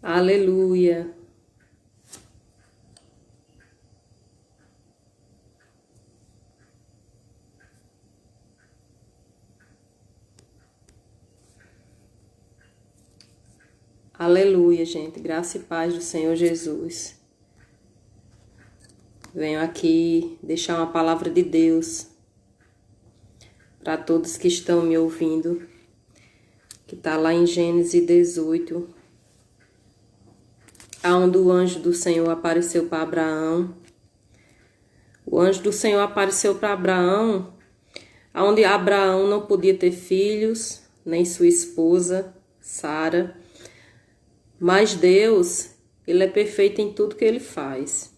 Aleluia. Aleluia, gente. Graça e paz do Senhor Jesus. Venho aqui deixar uma palavra de Deus para todos que estão me ouvindo, que está lá em Gênesis 18, onde o anjo do Senhor apareceu para Abraão. O anjo do Senhor apareceu para Abraão, onde Abraão não podia ter filhos, nem sua esposa, Sara. Mas Deus, Ele é perfeito em tudo que Ele faz.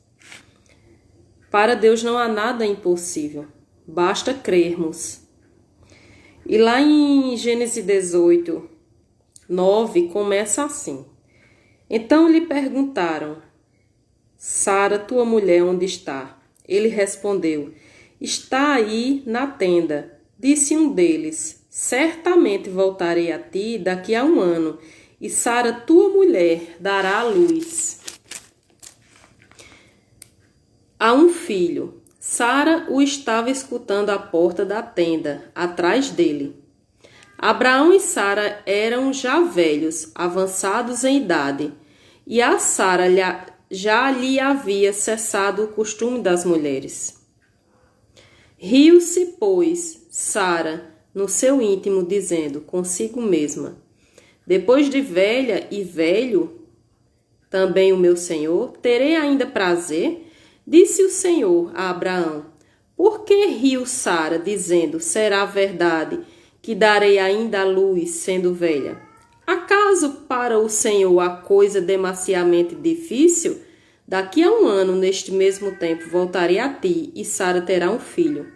Para Deus não há nada impossível, basta crermos. E lá em Gênesis 18, 9, começa assim. Então lhe perguntaram, Sara, tua mulher, onde está? Ele respondeu, está aí na tenda. Disse um deles, certamente voltarei a ti daqui a 1 ano, e Sara, tua mulher, dará à luz a um filho. Sara o estava escutando à porta da tenda, atrás dele. Abraão e Sara eram já velhos, avançados em idade, e a Sara já lhe havia cessado o costume das mulheres. Riu-se, pois, Sara no seu íntimo, dizendo consigo mesma, depois de velha e velho, também o meu senhor, terei ainda prazer? Disse o Senhor a Abraão, por que riu Sara, dizendo, será verdade que darei ainda a luz, sendo velha? Acaso para o Senhor a coisa demasiadamente difícil? Daqui a 1 ano, neste mesmo tempo, voltarei a ti, e Sara terá um filho.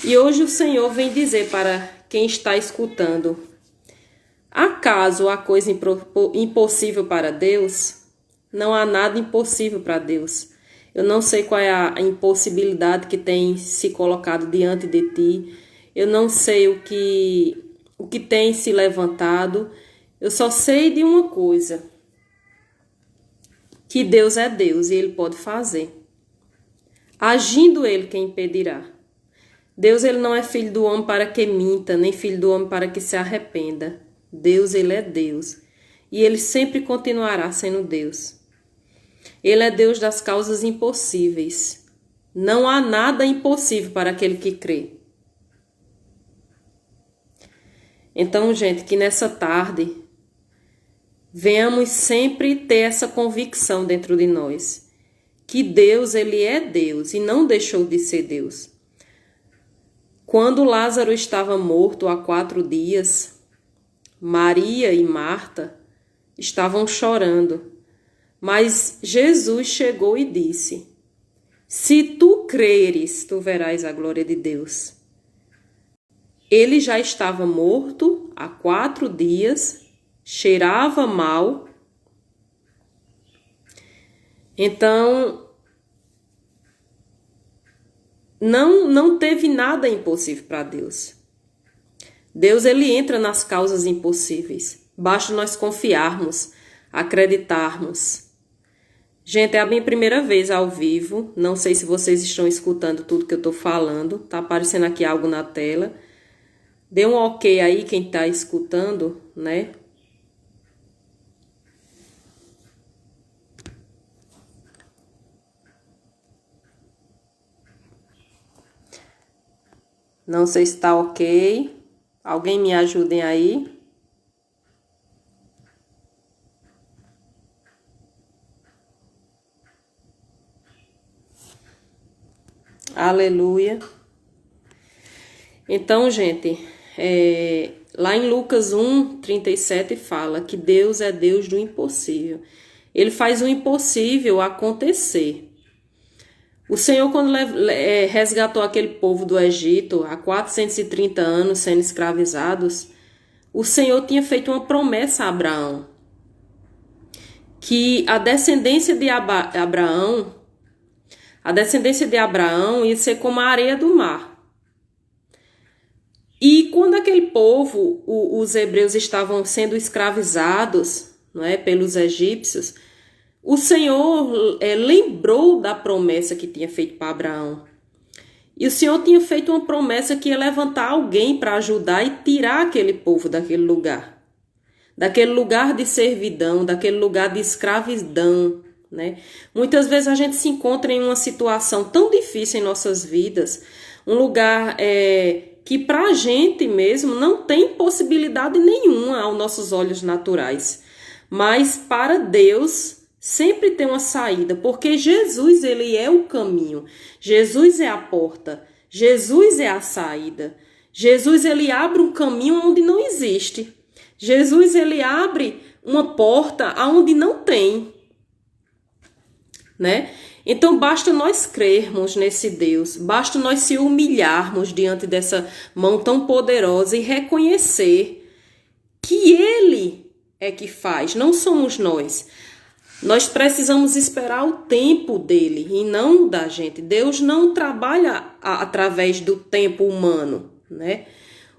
E hoje o Senhor vem dizer para quem está escutando, acaso há coisa impossível para Deus? Não há nada impossível para Deus. Eu não sei qual é a impossibilidade que tem se colocado diante de ti. Eu não sei o que tem se levantado. Eu só sei de uma coisa. Que Deus é Deus e Ele pode fazer. Agindo Ele, quem impedirá? Deus, Ele não é filho do homem para que minta, nem filho do homem para que se arrependa. Deus, Ele é Deus. E Ele sempre continuará sendo Deus. Ele é Deus das causas impossíveis. Não há nada impossível para aquele que crê. Então, gente, que nessa tarde venhamos sempre ter essa convicção dentro de nós. Que Deus, Ele é Deus e não deixou de ser Deus. Quando Lázaro estava morto há 4 dias, Maria e Marta estavam chorando, mas Jesus chegou e disse, se tu creres, tu verás a glória de Deus. Ele já estava morto há 4 dias, cheirava mal, então não teve nada impossível para Deus. Deus, Ele entra nas causas impossíveis. Basta nós confiarmos, acreditarmos. Gente, é a minha primeira vez ao vivo. Não sei se vocês estão escutando tudo que eu estou falando. Tá aparecendo aqui algo na tela. Dê um ok aí quem está escutando, né? Não sei se está ok. Alguém me ajudem aí. Aleluia. Então, gente, lá em Lucas 1:37 fala que Deus é Deus do impossível. Ele faz o impossível acontecer. O Senhor, quando resgatou aquele povo do Egito, há 430 anos sendo escravizados, o Senhor tinha feito uma promessa a Abraão, que a descendência de Abraão ia ser como a areia do mar. E quando aquele povo, os hebreus, estavam sendo escravizados, não é, pelos egípcios, o Senhor lembrou da promessa que tinha feito para Abraão. E o Senhor tinha feito uma promessa que ia levantar alguém para ajudar e tirar aquele povo daquele lugar de servidão, daquele lugar de escravidão, né? Muitas vezes a gente se encontra em uma situação tão difícil em nossas vidas, um lugar que para a gente mesmo não tem possibilidade nenhuma aos nossos olhos naturais, mas para Deus sempre tem uma saída, porque Jesus, ele é o caminho, Jesus é a porta, Jesus é a saída, Jesus, ele abre um caminho onde não existe, Jesus, ele abre uma porta onde não tem, né? Então basta nós crermos nesse Deus, basta nós se humilharmos diante dessa mão tão poderosa e reconhecer que Ele é que faz, não somos nós. Nós precisamos esperar o tempo dele e não da gente. Deus não trabalha através do tempo humano, né?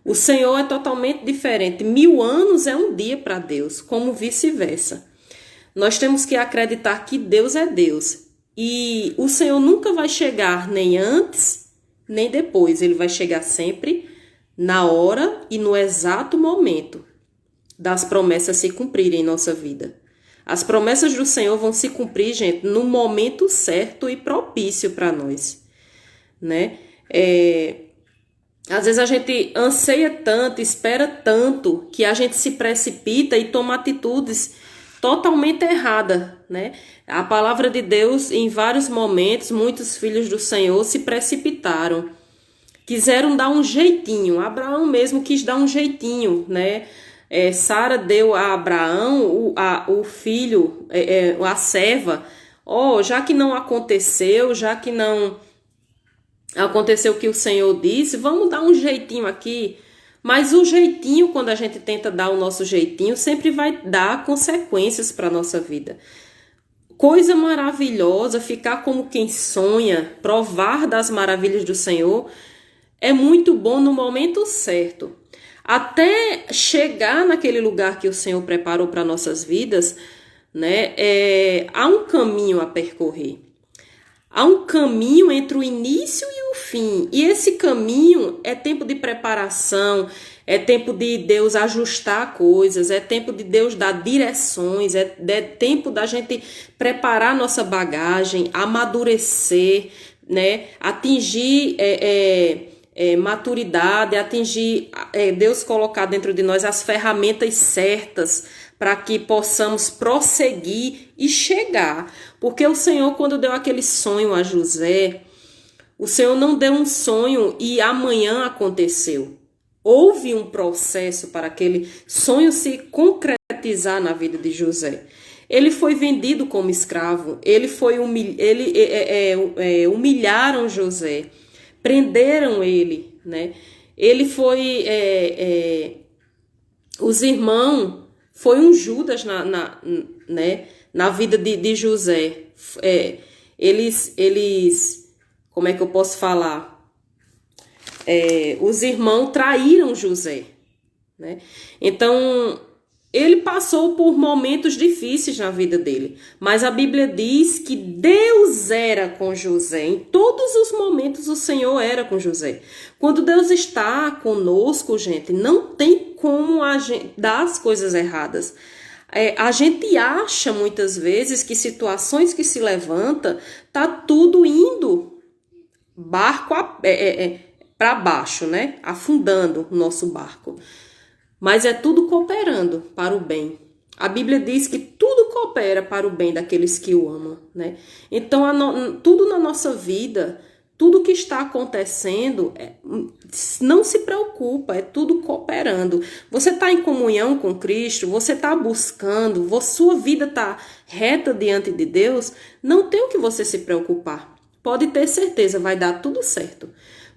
O Senhor é totalmente diferente. 1000 anos é um dia para Deus, como vice-versa. Nós temos que acreditar que Deus é Deus. E o Senhor nunca vai chegar nem antes, nem depois. Ele vai chegar sempre na hora e no exato momento das promessas se cumprirem em nossa vida. As promessas do Senhor vão se cumprir, gente, no momento certo e propício para nós, né? Às vezes a gente anseia tanto, espera tanto, que a gente se precipita e toma atitudes totalmente erradas, né? A palavra de Deus, em vários momentos, muitos filhos do Senhor se precipitaram, quiseram dar um jeitinho. Abraão mesmo quis dar um jeitinho, né? Sara deu a Abraão o filho, a serva. Já que não aconteceu, já que não aconteceu o que o Senhor disse, vamos dar um jeitinho aqui. Mas o jeitinho, quando a gente tenta dar o nosso jeitinho, sempre vai dar consequências para a nossa vida. Coisa maravilhosa, ficar como quem sonha, provar das maravilhas do Senhor, é muito bom no momento certo. Até chegar naquele lugar que o Senhor preparou para nossas vidas, né? Há um caminho a percorrer. Há um caminho entre o início e o fim. E esse caminho é tempo de preparação, é tempo de Deus ajustar coisas, é tempo de Deus dar direções, é tempo da gente preparar nossa bagagem, amadurecer, né? Atingir maturidade, atingir Deus colocar dentro de nós as ferramentas certas para que possamos prosseguir e chegar. Porque o Senhor, quando deu aquele sonho a José, o Senhor não deu um sonho e amanhã aconteceu. Houve um processo para aquele sonho se concretizar na vida de José. Ele foi vendido como escravo, humilharam José, prenderam ele, né? Ele foi, os irmãos, foi um Judas na vida de José. Eles, como é que eu posso falar? Os irmãos traíram José, né? Então, ele passou por momentos difíceis na vida dele, mas a Bíblia diz que Deus era com José. Em todos os momentos o Senhor era com José. Quando Deus está conosco, gente, não tem como a gente dar as coisas erradas. A gente acha muitas vezes que situações que se levantam, tá tudo indo barco para baixo, né? Afundando o nosso barco. Mas é tudo cooperando para o bem. A Bíblia diz que tudo coopera para o bem daqueles que o amam, né? Então, tudo na nossa vida, tudo que está acontecendo, não se preocupa, é tudo cooperando. Você está em comunhão com Cristo, você está buscando, sua vida está reta diante de Deus, não tem o que você se preocupar. Pode ter certeza, vai dar tudo certo.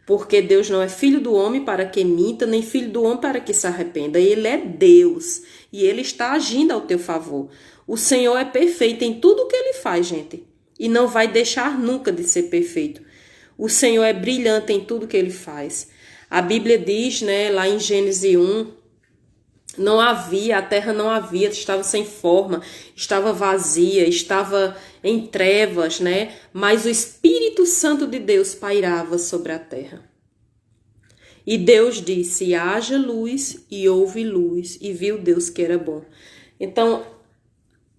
Porque Deus não é filho do homem para que minta, nem filho do homem para que se arrependa. Ele é Deus e Ele está agindo ao teu favor. O Senhor é perfeito em tudo o que Ele faz, gente. E não vai deixar nunca de ser perfeito. O Senhor é brilhante em tudo que Ele faz. A Bíblia diz, né, lá em Gênesis 1, Não havia, a terra não havia, estava sem forma, estava vazia, estava em trevas, né? Mas o Espírito Santo de Deus pairava sobre a terra. E Deus disse: haja luz, e houve luz, e viu Deus que era bom. Então,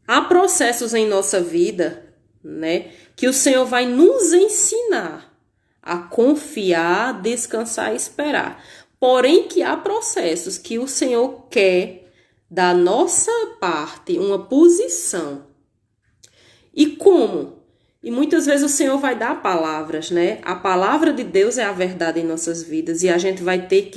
há processos em nossa vida, né, que o Senhor vai nos ensinar a confiar, descansar e esperar. Porém, que há processos que o Senhor quer da nossa parte uma posição. E como? E muitas vezes o Senhor vai dar palavras, né? A palavra de Deus é a verdade em nossas vidas e a gente vai ter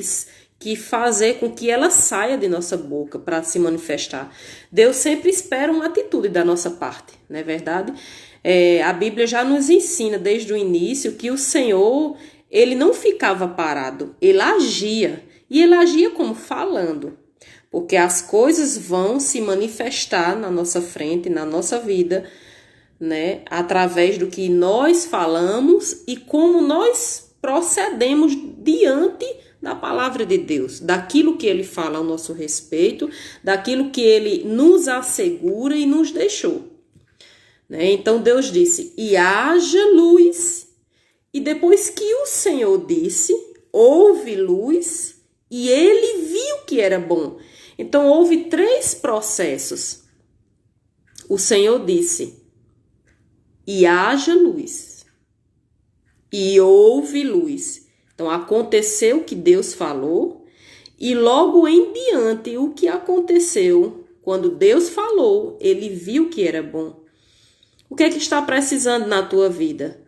que fazer com que ela saia de nossa boca para se manifestar. Deus sempre espera uma atitude da nossa parte, não é verdade? A Bíblia já nos ensina desde o início que o Senhor, ele não ficava parado, ele agia. E ele agia como? Falando. Porque as coisas vão se manifestar na nossa frente, na nossa vida, né? Através do que nós falamos e como nós procedemos diante da palavra de Deus, daquilo que ele fala ao nosso respeito, daquilo que ele nos assegura e nos deixou. Né? Então Deus disse: e haja luz. E depois que o Senhor disse, houve luz e ele viu que era bom. Então houve 3 processos. O Senhor disse: e haja luz. E houve luz. Então aconteceu o que Deus falou. E logo em diante, o que aconteceu? Quando Deus falou, ele viu que era bom. O que é que está precisando na tua vida?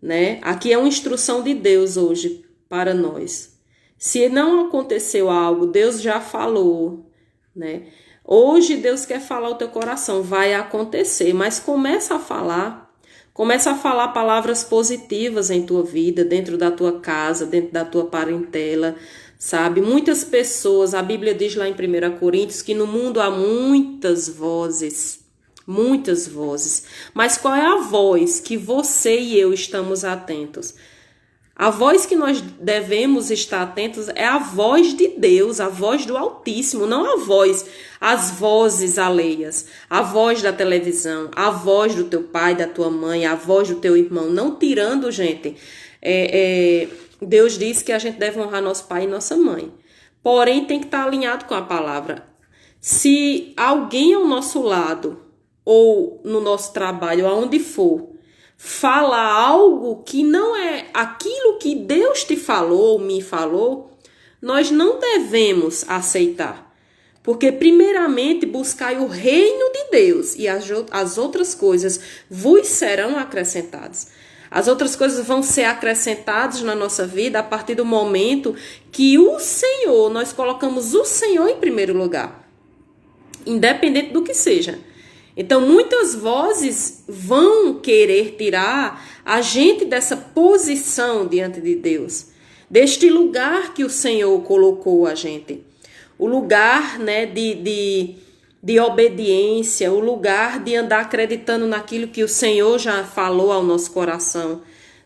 Né? Aqui é uma instrução de Deus hoje para nós. Se não aconteceu algo, Deus já falou, né? Hoje Deus quer falar ao teu coração, vai acontecer, mas começa a falar palavras positivas em tua vida, dentro da tua casa, dentro da tua parentela, sabe? Muitas pessoas, a Bíblia diz lá em 1 Coríntios que no mundo há muitas vozes, mas qual é a voz que você e eu estamos atentos? A voz que nós devemos estar atentos é a voz de Deus, a voz do Altíssimo, não as vozes alheias, a voz da televisão, a voz do teu pai, da tua mãe, a voz do teu irmão, não tirando, gente. Deus diz que a gente deve honrar nosso pai e nossa mãe, porém tem que estar alinhado com a palavra. Se alguém ao nosso lado, ou no nosso trabalho, aonde for, fala algo que não é aquilo que Deus te falou ou me falou, nós não devemos aceitar. Porque primeiramente buscai o reino de Deus e as outras coisas vos serão acrescentadas. As outras coisas vão ser acrescentadas na nossa vida a partir do momento que nós colocamos o Senhor em primeiro lugar. Independente do que seja. Então, muitas vozes vão querer tirar a gente dessa posição diante de Deus, deste lugar que o Senhor colocou a gente. O lugar, né, de obediência, o lugar de andar acreditando naquilo que o Senhor já falou ao nosso coração.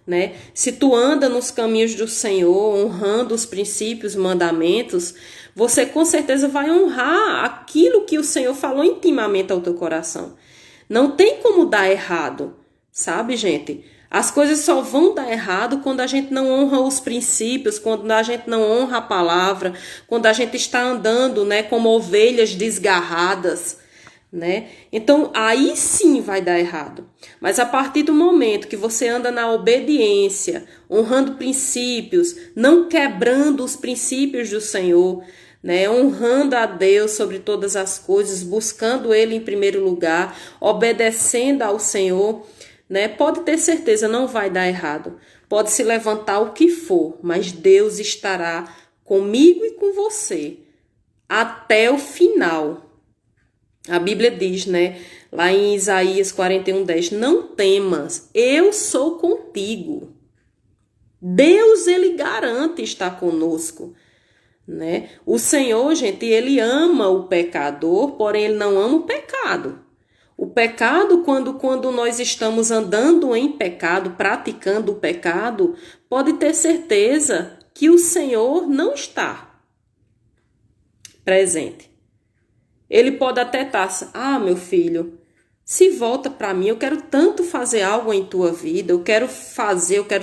Né? Se tu anda nos caminhos do Senhor, honrando os princípios, mandamentos, você com certeza vai honrar aquilo que o Senhor falou intimamente ao teu coração. Não tem como dar errado, sabe, gente? As coisas só vão dar errado quando a gente não honra os princípios, quando a gente não honra a palavra, quando a gente está andando, né, como ovelhas desgarradas, né? Então, aí sim vai dar errado. Mas a partir do momento que você anda na obediência, honrando princípios, não quebrando os princípios do Senhor, né? Honrando a Deus sobre todas as coisas, buscando Ele em primeiro lugar, obedecendo ao Senhor, né? Pode ter certeza, não vai dar errado. Pode se levantar o que for, mas Deus estará comigo e com você até o final. A Bíblia diz, né, lá em Isaías 41:10, não temas, eu sou contigo. Deus, ele garante estar conosco, né? O Senhor, gente, ele ama o pecador, porém ele não ama o pecado. O pecado, quando nós estamos andando em pecado, praticando o pecado, pode ter certeza que o Senhor não está presente. Ele pode até estar, meu filho, se volta para mim, eu quero tanto fazer algo em tua vida, eu quero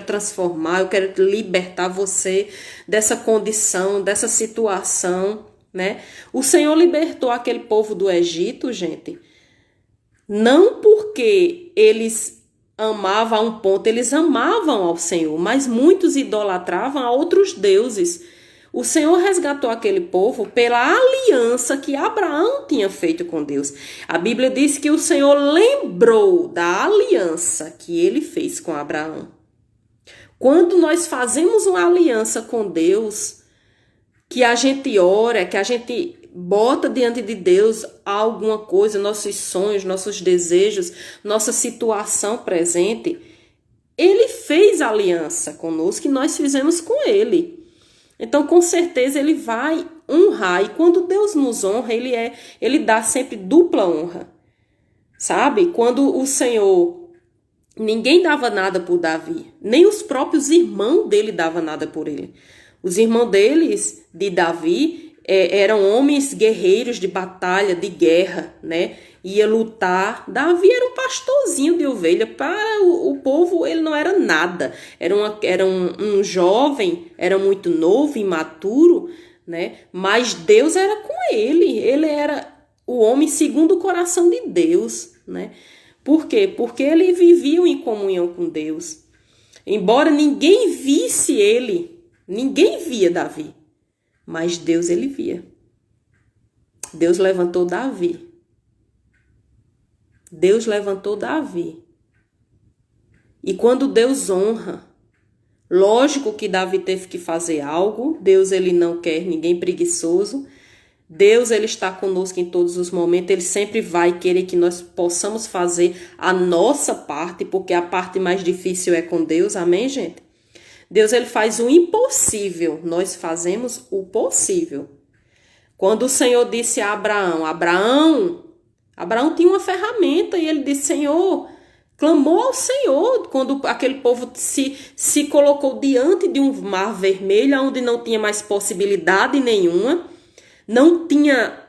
transformar, eu quero libertar você dessa condição, dessa situação, né? O Senhor libertou aquele povo do Egito, gente, não porque eles amavam a um ponto, eles amavam ao Senhor, mas muitos idolatravam a outros deuses. O Senhor resgatou aquele povo pela aliança que Abraão tinha feito com Deus. A Bíblia diz que o Senhor lembrou da aliança que ele fez com Abraão. Quando nós fazemos uma aliança com Deus, que a gente ora, que a gente bota diante de Deus alguma coisa, nossos sonhos, nossos desejos, nossa situação presente, ele fez aliança conosco e nós fizemos com ele. Então, com certeza, ele vai honrar. E quando Deus nos honra, ele dá sempre dupla honra. Sabe? Quando o Senhor, ninguém dava nada por Davi, nem os próprios irmãos dele davam nada por ele. Os irmãos deles, de Davi, eram homens guerreiros de batalha, de guerra, né? Ia lutar. Davi era um pastorzinho de ovelha. Para o povo, ele não era nada. Era um jovem, era muito novo, imaturo, né? Mas Deus era com ele. Ele era o homem segundo o coração de Deus, né? Por quê? Porque ele vivia em comunhão com Deus. Embora ninguém visse ele, ninguém via Davi, mas Deus ele via. Deus levantou Davi. Deus levantou Davi. E quando Deus honra, lógico que Davi teve que fazer algo. Deus ele não quer ninguém preguiçoso. Deus ele está conosco em todos os momentos. Ele sempre vai querer que nós possamos fazer a nossa parte, porque a parte mais difícil é com Deus. Amém, gente? Deus ele faz o impossível, nós fazemos o possível. Quando o Senhor disse a Abraão tinha uma ferramenta e ele disse, Senhor, clamou ao Senhor quando aquele povo se colocou diante de um mar vermelho, onde não tinha mais possibilidade nenhuma, não tinha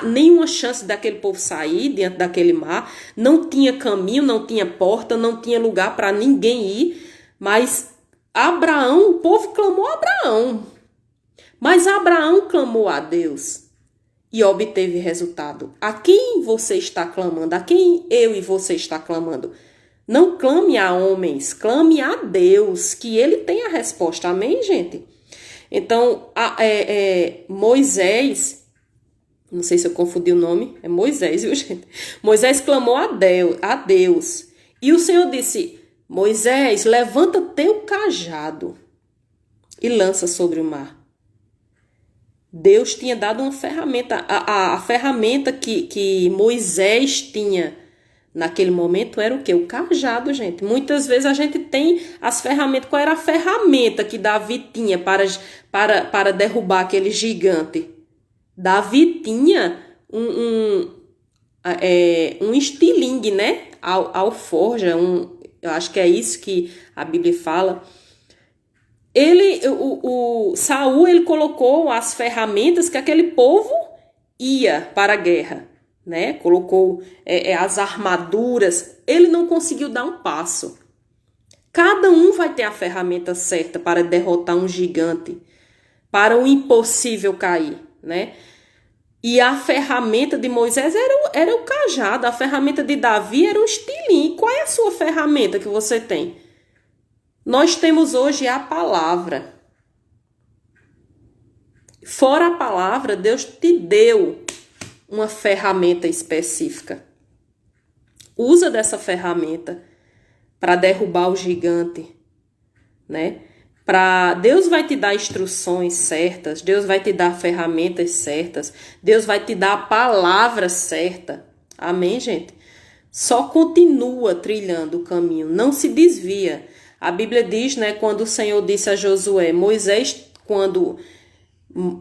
nenhuma chance daquele povo sair diante daquele mar, não tinha caminho, não tinha porta, não tinha lugar para ninguém ir, mas Abraão, o povo clamou a Abraão, mas Abraão clamou a Deus e obteve resultado. A quem você está clamando? A quem eu e você está clamando? Não clame a homens, clame a Deus, que ele tem a resposta. Amém, gente? Então, Moisés, não sei se eu confundi o nome, é Moisés, viu, gente? Moisés clamou a Deus. E o Senhor disse, Moisés, levanta teu cajado e lança sobre o mar. Deus tinha dado uma ferramenta. A ferramenta que Moisés tinha naquele momento era o quê? O cajado, gente. Muitas vezes a gente tem as ferramentas. Qual era a ferramenta que Davi tinha para derrubar aquele gigante? Davi tinha um estilingue, né? Alforja, eu acho que é isso que a Bíblia fala. Saul ele colocou as ferramentas que aquele povo ia para a guerra, né? Colocou as armaduras. Ele não conseguiu dar um passo. Cada um vai ter a ferramenta certa para derrotar um gigante, para o impossível cair, né? E a ferramenta de Moisés era o cajado, a ferramenta de Davi era um estilingue. Qual é a sua ferramenta que você tem? Nós temos hoje a palavra. Fora a palavra, Deus te deu uma ferramenta específica. Usa dessa ferramenta para derrubar o gigante, né? Deus vai te dar instruções certas, Deus vai te dar ferramentas certas, Deus vai te dar a palavra certa. Amém, gente? Só continua trilhando o caminho, não se desvia. A Bíblia diz, né, quando o Senhor disse a Josué, Moisés, quando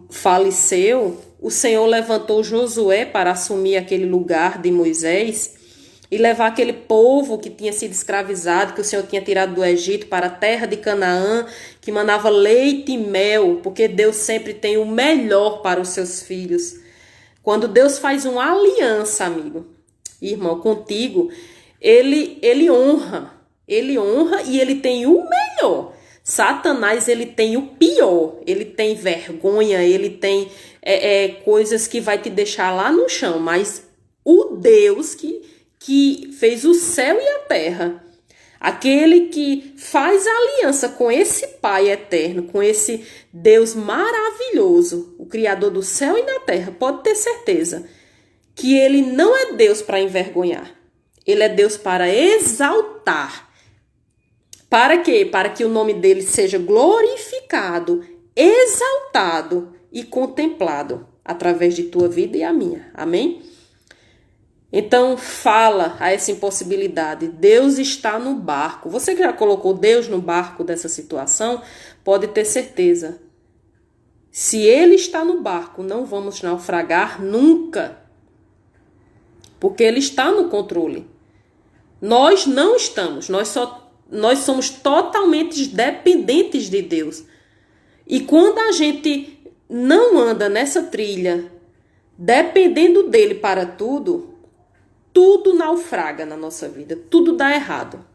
faleceu, o Senhor levantou Josué para assumir aquele lugar de Moisés e levar aquele povo que tinha sido escravizado, que o Senhor tinha tirado do Egito para a terra de Canaã, que manava leite e mel, porque Deus sempre tem o melhor para os seus filhos. Quando Deus faz uma aliança, amigo, irmão, contigo, ele honra. Ele honra e ele tem o melhor. Satanás, ele tem o pior. Ele tem vergonha, ele tem coisas que vai te deixar lá no chão. Mas o Deus que fez o céu e a terra, aquele que faz aliança com esse Pai eterno, com esse Deus maravilhoso, o Criador do céu e da terra, pode ter certeza que ele não é Deus para envergonhar. Ele é Deus para exaltar. Para quê? Para que o nome dele seja glorificado, exaltado e contemplado através de tua vida e a minha. Amém? Então, fala a essa impossibilidade. Deus está no barco. Você que já colocou Deus no barco dessa situação, pode ter certeza. Se Ele está no barco, não vamos naufragar nunca. Porque Ele está no controle. Nós não estamos. Nós somos totalmente dependentes de Deus. E quando a gente não anda nessa trilha, dependendo dele para tudo naufraga na nossa vida, tudo dá errado.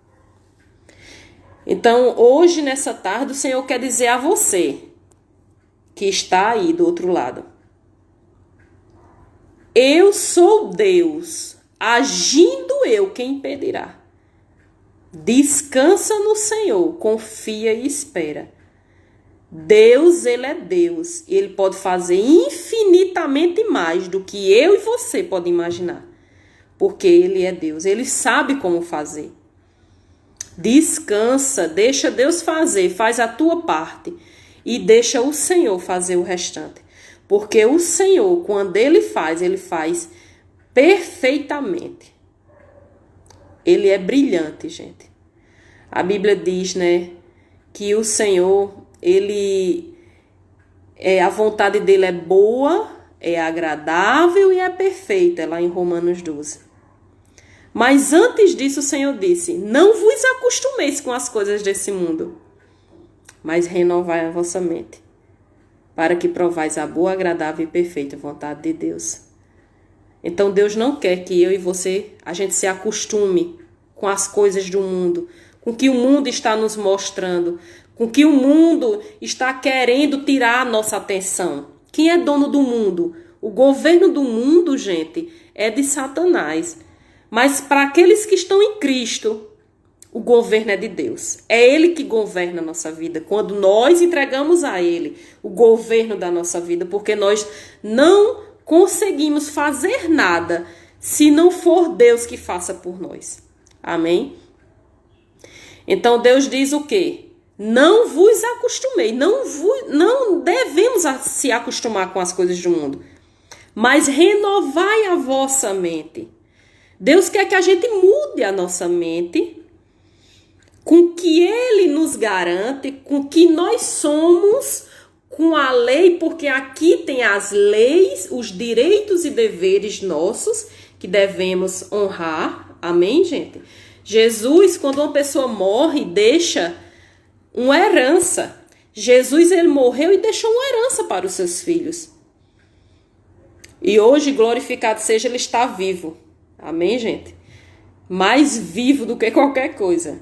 Então, hoje, nessa tarde, o Senhor quer dizer a você, que está aí do outro lado: eu sou Deus, agindo eu, quem impedirá? Descansa no Senhor, confia e espera. Deus, Ele é Deus, e Ele pode fazer infinitamente mais do que eu e você podem imaginar. Porque Ele é Deus, Ele sabe como fazer. Descansa, deixa Deus fazer, faz a tua parte e deixa o Senhor fazer o restante. Porque o Senhor, quando Ele faz perfeitamente. Ele é brilhante, gente. A Bíblia diz, né, que o Senhor, a vontade dele é boa, é agradável e é perfeita, lá em Romanos 12. Mas antes disso o Senhor disse: não vos acostumeis com as coisas desse mundo, mas renovai a vossa mente, para que provais a boa, agradável e perfeita vontade de Deus. Então Deus não quer que eu e você, a gente se acostume com as coisas do mundo, com o que o mundo está nos mostrando, com o que o mundo está querendo tirar a nossa atenção. Quem é dono do mundo? O governo do mundo, gente, é de Satanás. Mas para aqueles que estão em Cristo, o governo é de Deus. É Ele que governa a nossa vida. Quando nós entregamos a Ele o governo da nossa vida, porque nós não conseguimos fazer nada se não for Deus que faça por nós. Amém? Então Deus diz o quê? Não vos acostumei. Não devemos se acostumar com as coisas do mundo. Mas renovai a vossa mente. Deus quer que a gente mude a nossa mente com que Ele nos garante, com que nós somos, com a lei, porque aqui tem as leis, os direitos e deveres nossos que devemos honrar. Amém, gente? Jesus, quando uma pessoa morre, deixa uma herança. Jesus, ele morreu e deixou uma herança para os seus filhos. E hoje, glorificado seja, ele está vivo. Amém, gente? Mais vivo do que qualquer coisa.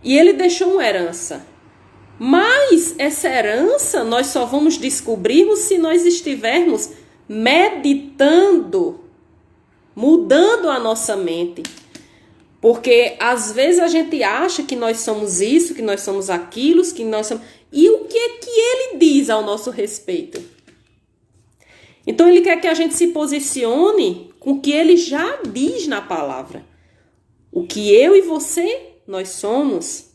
E ele deixou uma herança. Mas essa herança nós só vamos descobrirmos se nós estivermos meditando, mudando a nossa mente. Porque às vezes a gente acha que nós somos isso, que nós somos aquilo, que nós somos... E o que é que ele diz ao nosso respeito? Então ele quer que a gente se posicione com o que ele já diz na palavra. O que eu e você, nós somos.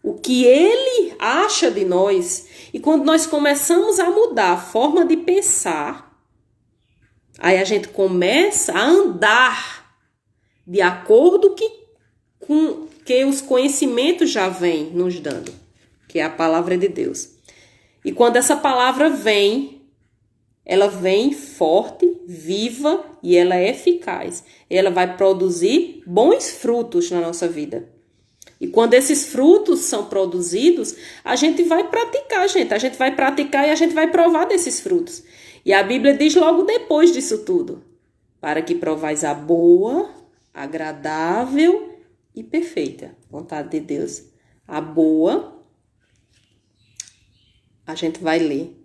O que ele acha de nós. E quando nós começamos a mudar a forma de pensar, aí a gente começa a andar de acordo com que os conhecimentos já vêm nos dando, que é a palavra de Deus. E quando essa palavra vem, ela vem forte, viva e ela é eficaz. Ela vai produzir bons frutos na nossa vida. E quando esses frutos são produzidos, a gente vai praticar, gente. A gente vai praticar e a gente vai provar desses frutos. E a Bíblia diz logo depois disso tudo: para que provais a boa, agradável e perfeita vontade de Deus. A boa, a gente vai ler.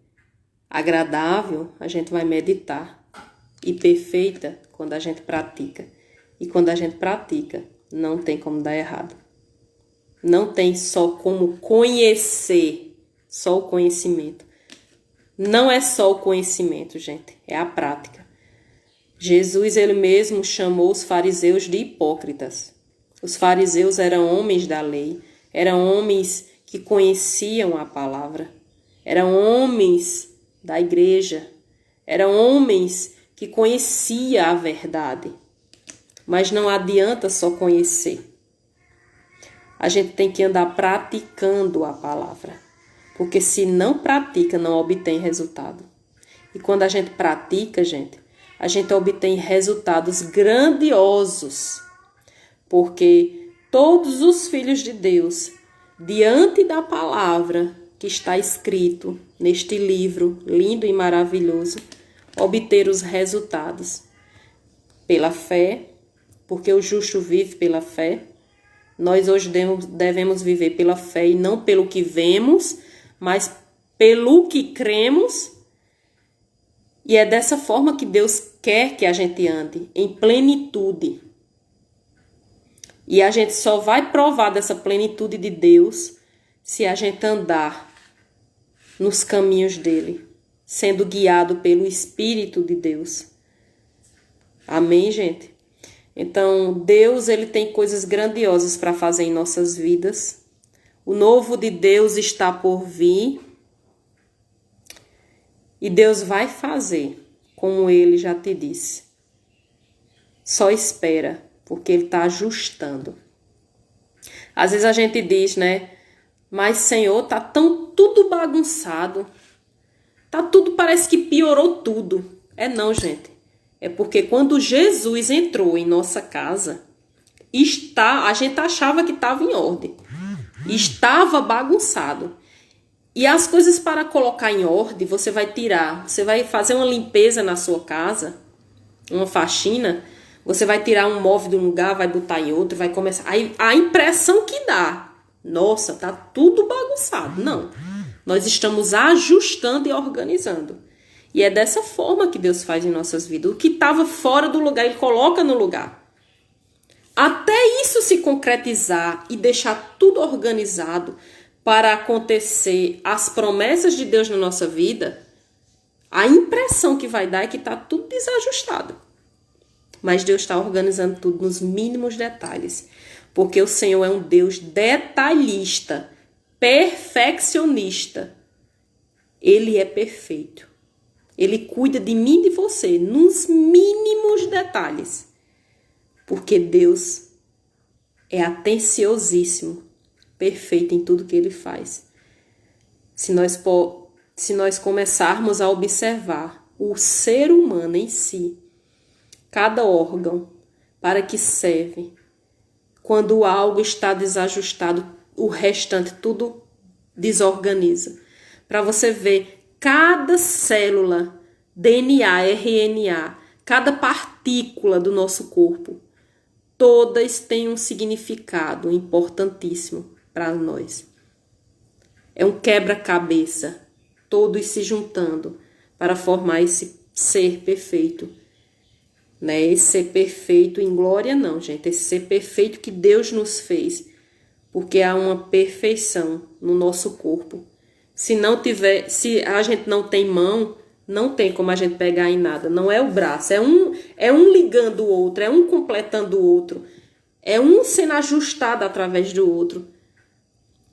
Agradável, a gente vai meditar. E perfeita, quando a gente pratica. E quando a gente pratica, não tem como dar errado. Não tem só como conhecer, só o conhecimento. Não é só o conhecimento, gente, é a prática. Jesus, ele mesmo chamou os fariseus de hipócritas. Os fariseus eram homens da lei, eram homens que conheciam a palavra, eram homens da igreja, eram homens que conheciam a verdade. Mas não adianta só conhecer. A gente tem que andar praticando a palavra. Porque se não pratica, não obtém resultado. E quando a gente pratica, gente, a gente obtém resultados grandiosos. Porque todos os filhos de Deus, diante da palavra que está escrito neste livro lindo e maravilhoso, obter os resultados pela fé, porque o justo vive pela fé. Nós hoje devemos viver pela fé e não pelo que vemos, mas pelo que cremos. E é dessa forma que Deus quer que a gente ande, em plenitude. E a gente só vai provar dessa plenitude de Deus se a gente andar nos caminhos dele, sendo guiado pelo Espírito de Deus. Amém, gente? Então, Deus, ele tem coisas grandiosas para fazer em nossas vidas. O novo de Deus está por vir. E Deus vai fazer, como ele já te disse. Só espera, porque ele está ajustando. Às vezes a gente diz, né? Mas, Senhor, tá tudo bagunçado. Tá tudo, parece que piorou tudo. É não, gente. É porque quando Jesus entrou em nossa casa, a gente achava que estava em ordem. Estava bagunçado. E as coisas para colocar em ordem, você vai tirar. Você vai fazer uma limpeza na sua casa, uma faxina. Você vai tirar um móvel de um lugar, vai botar em outro, vai começar. Aí a impressão que dá, nossa, tá tudo bagunçado. Não. Nós estamos ajustando e organizando. E é dessa forma que Deus faz em nossas vidas. O que estava fora do lugar, ele coloca no lugar. Até isso se concretizar e deixar tudo organizado para acontecer as promessas de Deus na nossa vida, a impressão que vai dar é que está tudo desajustado. Mas Deus está organizando tudo nos mínimos detalhes. Porque o Senhor é um Deus detalhista, perfeccionista. Ele é perfeito. Ele cuida de mim e de você nos mínimos detalhes. Porque Deus é atenciosíssimo, perfeito em tudo que ele faz. Se nós começarmos a observar o ser humano em si, cada órgão, para que serve, quando algo está desajustado, o restante tudo desorganiza. Para você ver, cada célula, DNA, RNA, cada partícula do nosso corpo, todas têm um significado importantíssimo para nós. É um quebra-cabeça, todos se juntando para formar esse ser perfeito. Né? Esse ser perfeito em glória não, gente. Esse ser perfeito que Deus nos fez. Porque há uma perfeição no nosso corpo. Se a gente não tem mão, não tem como a gente pegar em nada. Não é o braço, é um ligando o outro, é um completando o outro. É um sendo ajustado através do outro.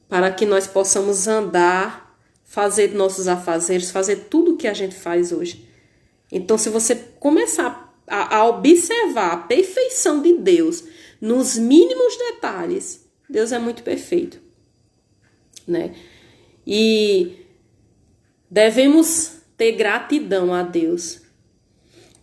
Para que nós possamos andar, fazer nossos afazeres, fazer tudo o que a gente faz hoje. Então, se você começar a observar a perfeição de Deus nos mínimos detalhes, Deus é muito perfeito, né? E devemos ter gratidão a Deus,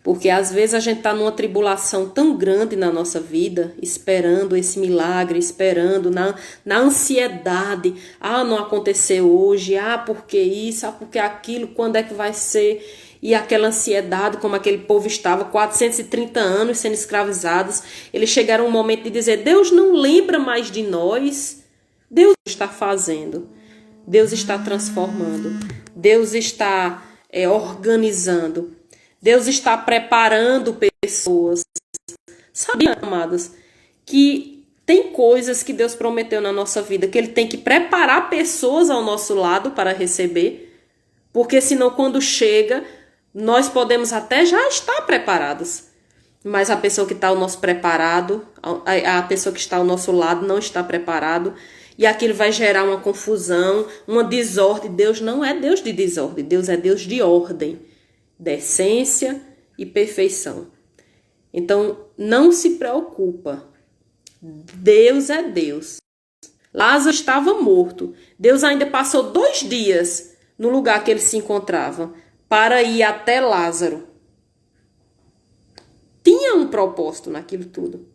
porque às vezes a gente está numa tribulação tão grande na nossa vida, esperando esse milagre, esperando na ansiedade, não aconteceu hoje, porque isso, porque aquilo, quando é que vai ser? e aquela ansiedade, como aquele povo estava, 430 anos sendo escravizados. Eles chegaram a um momento de dizer: Deus não lembra mais de nós. Deus está fazendo, Deus está transformando, Deus está organizando, Deus está preparando pessoas. Sabe, amados, que tem coisas que Deus prometeu na nossa vida, que Ele tem que preparar pessoas ao nosso lado para receber, porque senão quando chega, nós podemos até já estar preparados, mas a pessoa que está ao nosso preparado, a pessoa que está ao nosso lado não está preparado, e aquilo vai gerar uma confusão, uma desordem. Deus não é Deus de desordem, Deus é Deus de ordem, decência e perfeição. Então, não se preocupa. Deus é Deus. Lázaro estava morto. Deus ainda passou 2 dias no lugar que ele se encontrava para ir até Lázaro. Tinha um propósito naquilo tudo.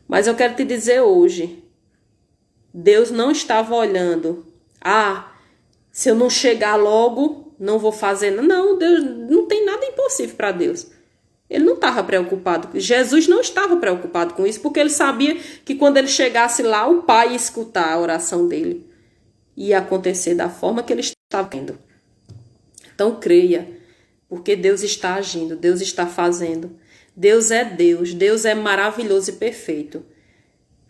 Mas eu quero te dizer hoje, Deus não estava olhando. Se eu não chegar logo, não vou fazer. Não, Deus não tem nada impossível para Deus. Ele não estava preocupado. Jesus não estava preocupado com isso, porque ele sabia que quando ele chegasse lá, o Pai ia escutar a oração dele. Ia acontecer da forma que ele estava vendo. Então creia, porque Deus está agindo, Deus está fazendo. Deus é maravilhoso e perfeito.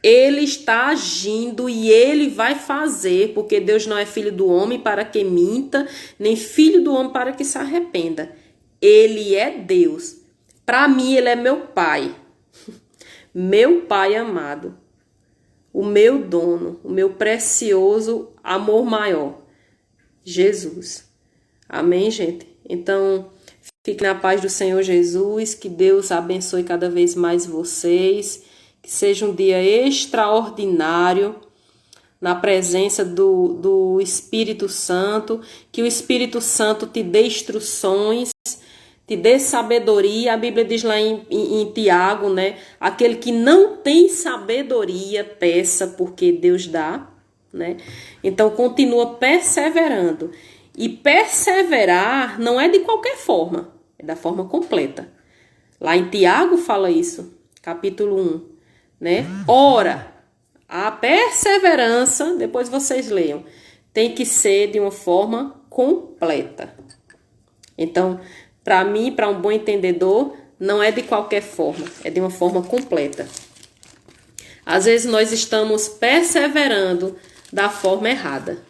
Ele está agindo e ele vai fazer, porque Deus não é filho do homem para que minta, nem filho do homem para que se arrependa. Ele é Deus. Para mim, ele é meu pai. Meu pai amado. O meu dono, o meu precioso amor maior. Jesus. Amém, gente? Então, fique na paz do Senhor Jesus, que Deus abençoe cada vez mais vocês. Que seja um dia extraordinário na presença do Espírito Santo, que o Espírito Santo te dê instruções, te dê sabedoria. A Bíblia diz lá em Tiago, né? Aquele que não tem sabedoria, peça, porque Deus dá, né? Então, continua perseverando. E perseverar não é de qualquer forma, é da forma completa. Lá em Tiago fala isso, capítulo 1. Né? Ora, a perseverança, depois vocês leiam, tem que ser de uma forma completa. Então, para mim, para um bom entendedor, não é de qualquer forma, é de uma forma completa. Às vezes nós estamos perseverando da forma errada.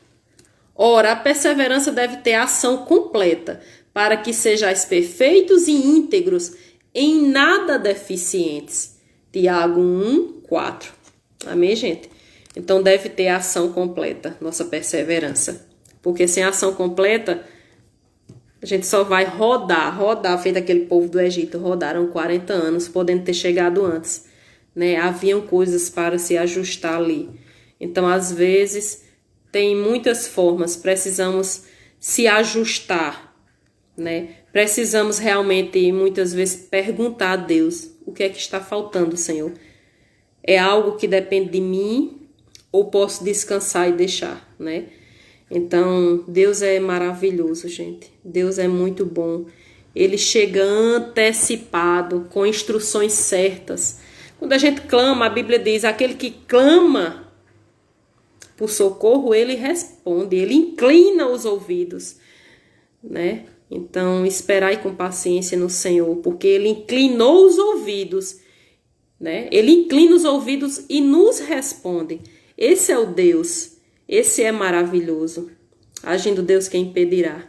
Ora, a perseverança deve ter ação completa, para que sejais perfeitos e íntegros, em nada deficientes. Tiago 1, 4. Amém, gente? Então, deve ter ação completa, nossa perseverança. Porque sem ação completa, a gente só vai rodar, feito aquele povo do Egito. Rodaram 40 anos, podendo ter chegado antes. Né? Haviam coisas para se ajustar ali. Então, às vezes, tem muitas formas. Precisamos se ajustar, né? Precisamos realmente, muitas vezes, perguntar a Deus: o que é que está faltando, Senhor? É algo que depende de mim ou posso descansar e deixar, né? Então, Deus é maravilhoso, gente. Deus é muito bom. Ele chega antecipado, com instruções certas. Quando a gente clama, a Bíblia diz: aquele que clama por socorro, ele responde, ele inclina os ouvidos, né? Então, esperai com paciência no Senhor, porque ele inclinou os ouvidos, né? Ele inclina os ouvidos e nos responde. Esse é o Deus, esse é maravilhoso. Agindo Deus, quem impedirá?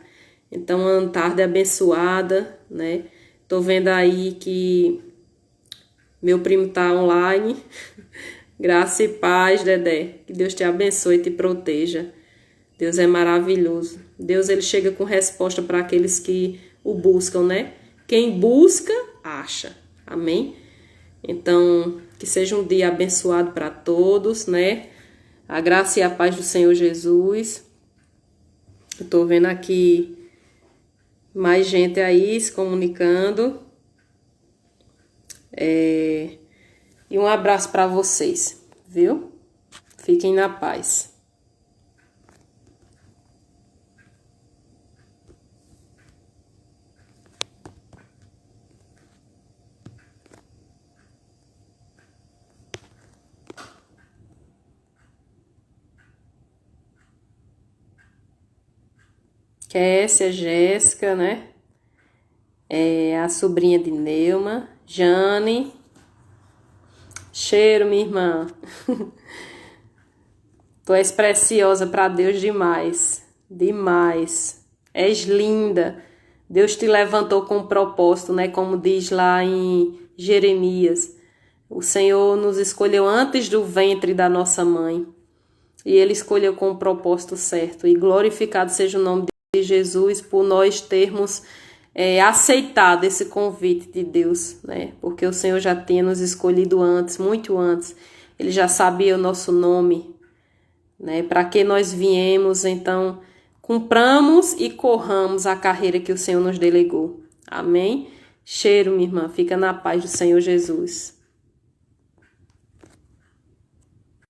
Então, uma tarde abençoada, né? Tô vendo aí que meu primo tá online. Graça e paz, Dedé. Que Deus te abençoe e te proteja. Deus é maravilhoso. Deus, ele chega com resposta para aqueles que o buscam, né? Quem busca, acha. Amém? Então, que seja um dia abençoado para todos, né? A graça e a paz do Senhor Jesus. Eu tô vendo aqui mais gente aí se comunicando. E um abraço para vocês, viu? Fiquem na paz. Kessia, Jéssica, né? A sobrinha de Neuma, Jane. Cheiro, minha irmã. Tu és preciosa para Deus demais. Demais. És linda. Deus te levantou com um propósito, né? Como diz lá em Jeremias. O Senhor nos escolheu antes do ventre da nossa mãe. E Ele escolheu com o propósito certo. E glorificado seja o nome de Jesus por nós termos aceitado esse convite de Deus, né? Porque o Senhor já tinha nos escolhido antes, muito antes. Ele já sabia o nosso nome, né? Para que nós viemos, então, cumpramos e corramos a carreira que o Senhor nos delegou. Amém? Cheiro, minha irmã. Fica na paz do Senhor Jesus.